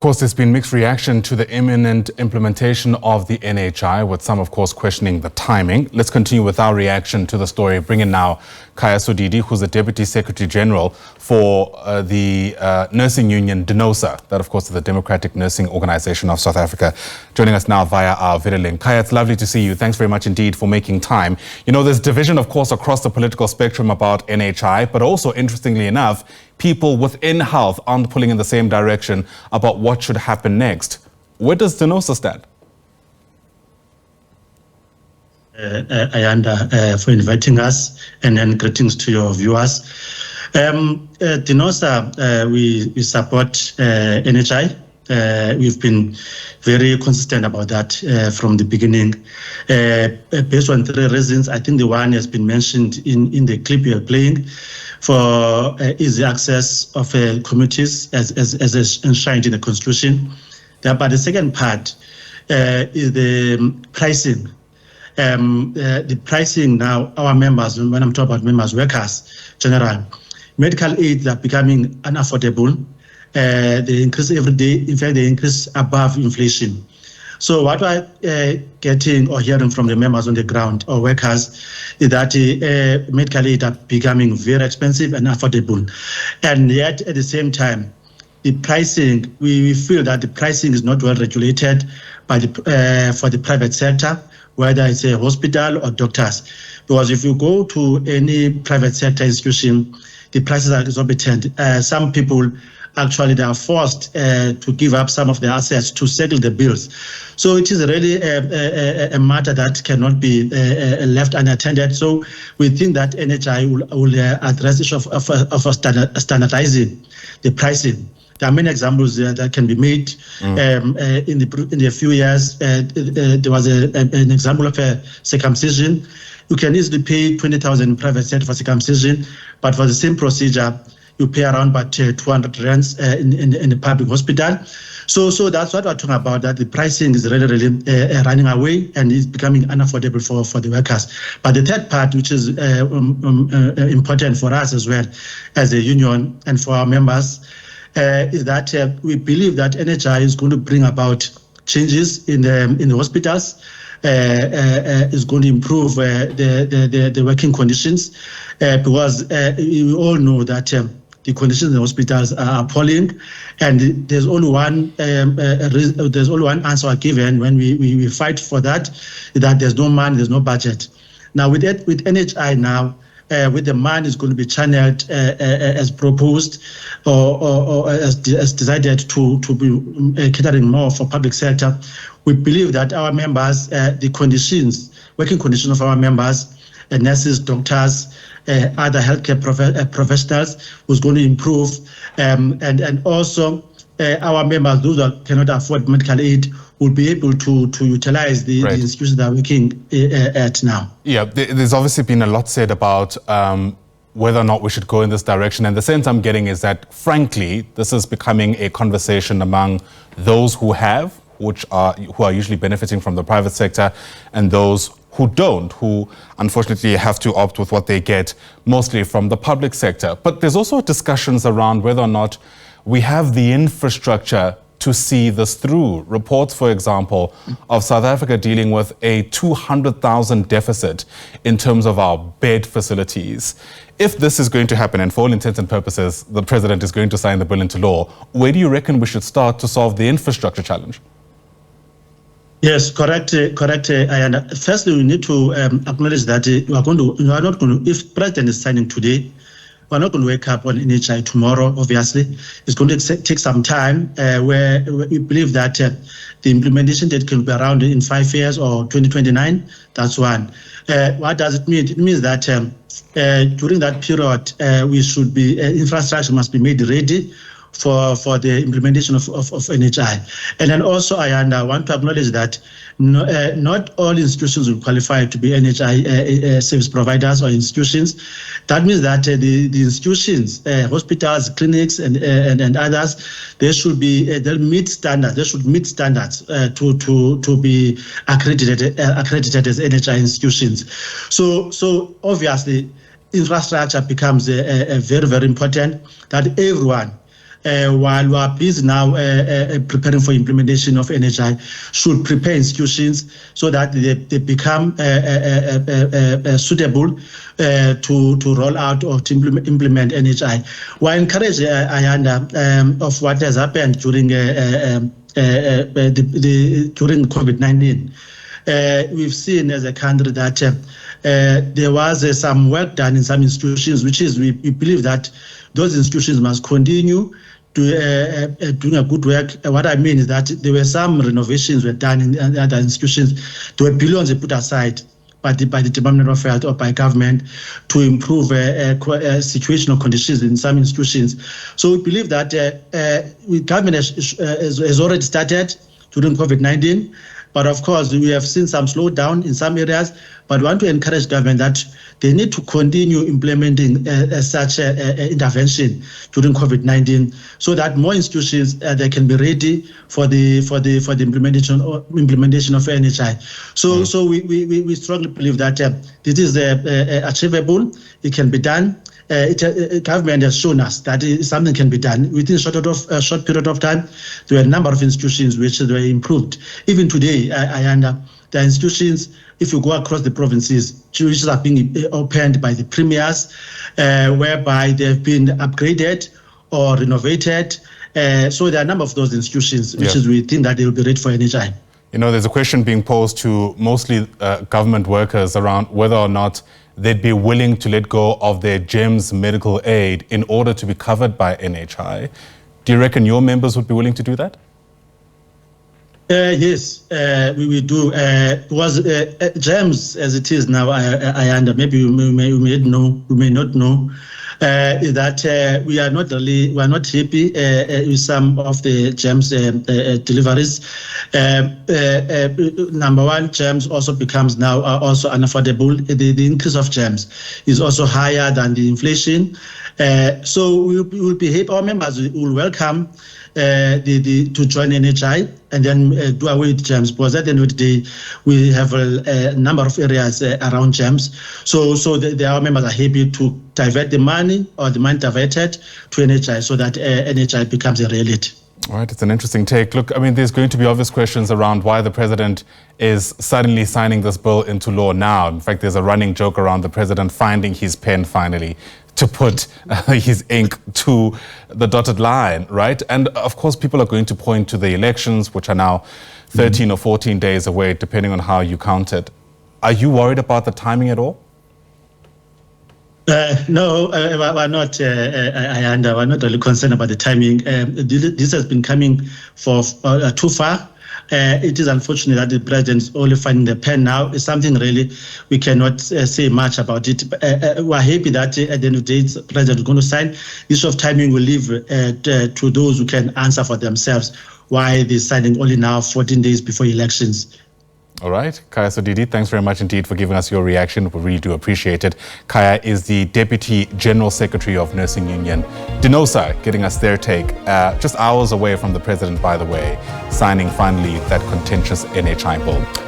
Of course, there's been mixed reaction to the imminent implementation of the NHI, with some, of course, questioning the timing. Let's continue with our reaction to the story. Bring in now Khaya Sodidi, who's the Deputy Secretary General for the nursing union DENOSA. That, of course, is the Democratic Nursing Organization of South Africa. Joining us now via our video link. Khaya, it's lovely to see you. Thanks very much indeed for making time. You know, there's division, of course, across the political spectrum about NHI, but also, interestingly enough, people within health aren't pulling in the same direction about what should happen next. Where does DENOSA stand? Ayanda, for inviting us, and greetings to your viewers. DENOSA, we support NHI. We've been very consistent about that from the beginning. Based on three reasons. I think the one has been mentioned in the clip you're playing, for easy access of communities as enshrined in the Constitution. But the second part is the pricing. The pricing now, our members, when I'm talking about members, workers, general, medical aids are becoming unaffordable. They increase every day. In fact, they increase above inflation. So what we're getting or hearing from the members on the ground or workers is that medical aid are becoming very expensive and affordable. And yet, at the same time, the pricing, we feel that the pricing is not well regulated by for the private sector, whether it's a hospital or doctors. Because if you go to any private sector institution, the prices are exorbitant. Some people actually, they are forced to give up some of their assets to settle the bills. So it is really a matter that cannot be left unattended. So we think that NHI will address the issue of standardizing the pricing. There are many examples that can be made. In the few years, there was an example of a circumcision. You can easily pay 20,000 in private sector for circumcision, but for the same procedure, you pay around about 200 rands in the public hospital. So that's what we're talking about, that the pricing is really running away and is becoming unaffordable for the workers. But the third part, which is important for us as well as a union and for our members, is that we believe that NHI is going to bring about changes in the hospitals. Is going to improve the working conditions, because we all know that the conditions in the hospitals are appalling, and there's only one answer given when we fight for that, that there's no money, there's no budget. Now with NHI now, with the money is going to be channeled as proposed or as decided to be catering more for public sector. We believe that our members, the conditions, working conditions of our members, nurses, doctors, other healthcare professionals, was going to improve, and also our members, those that cannot afford medical aid, will be able to utilize the institutions that are working at now. Yeah, there's obviously been a lot said about whether or not we should go in this direction. And the sense I'm getting is that, frankly, this is becoming a conversation among those who have, who are usually benefiting from the private sector, and those who don't, who unfortunately have to opt with what they get mostly from the public sector. But there's also discussions around whether or not we have the infrastructure to see this through. Reports, for example, of South Africa dealing with a 200,000 deficit in terms of our bed facilities. If this is going to happen, and for all intents and purposes, the president is going to sign the bill into law, where do you reckon we should start to solve the infrastructure challenge? Yes, correct. And firstly, we need to acknowledge that we are not going to, if President is signing today, we're not going to wake up on NHI tomorrow, obviously. It's going to take some time, where we believe that the implementation date can be around in 5 years or 2029. That's one. What does it mean? It means that during that period, we should be, infrastructure must be made ready for the implementation of NHI. And then also, I want to acknowledge that not all institutions will qualify to be NHI service providers or institutions. That means that the institutions, hospitals, clinics, and others, they should be they'll meet standards. They should meet standards to be accredited as NHI institutions. So obviously, infrastructure becomes very, very important. That everyone while we are busy now preparing for implementation of NHI, should prepare institutions so that they become suitable to roll out or to implement NHI. We encourage Ayanda of what has happened during during COVID-19. We've seen as a country that there was some work done in some institutions, which is we believe that those institutions must continue to doing a good work. What I mean is that there were some renovations were done in other institutions. There were billions put aside by the Department of Health or by government to improve situational conditions in some institutions. So we believe that government has already started during COVID-19. But of course, we have seen some slowdown in some areas, but we want to encourage government that they need to continue implementing such intervention during COVID-19 so that more institutions they can be ready for the implementation of NHI. So we strongly believe that this is achievable. It can be done. Government has shown us that something can be done within a short period of time. There were a number of institutions which were improved. Even today, the institutions, if you go across the provinces, which are being opened by the premiers, whereby they've been upgraded or renovated. So there are a number of those institutions, which is we think that they will be ready for NHI. You know, there's a question being posed to mostly government workers around whether or not they'd be willing to let go of their GEMS medical aid in order to be covered by NHI. Do you reckon your members would be willing to do that? Yes, we do. Was GEMS as it is now, I under maybe you may not know, that we are not happy with some of the GEMS deliveries. Number one, GEMS also becomes now also unaffordable. The increase of GEMS is also higher than the inflation. So we will be happy. Our members will welcome to join NHI and then do away with GEMS, because at the end of the day, we have a number of areas around GEMS. So our members are happy to divert the money or the money diverted to NHI so that NHI becomes a reality. All right, it's an interesting take. Look, I mean, there's going to be obvious questions around why the president is suddenly signing this bill into law now. In fact, there's a running joke around the president finding his pen finally to put his ink to the dotted line, right? And of course, people are going to point to the elections, which are now 13 or 14 days away, depending on how you count it. Are you worried about the timing at all? No, we're not. We're not really concerned about the timing. This has been coming for too far. It is unfortunate that the president is only finding the pen now. It's something really we cannot say much about it. We're happy that at the end of the day, the president is going to sign. The issue of timing will leave to those who can answer for themselves why they're signing only now, 14 days before elections. All right. Khaya Sodidi, thanks very much indeed for giving us your reaction. We really do appreciate it. Khaya is the Deputy General Secretary of Nursing Union DENOSA, getting us their take. Just hours away from the president, by the way, signing finally that contentious NHI bill.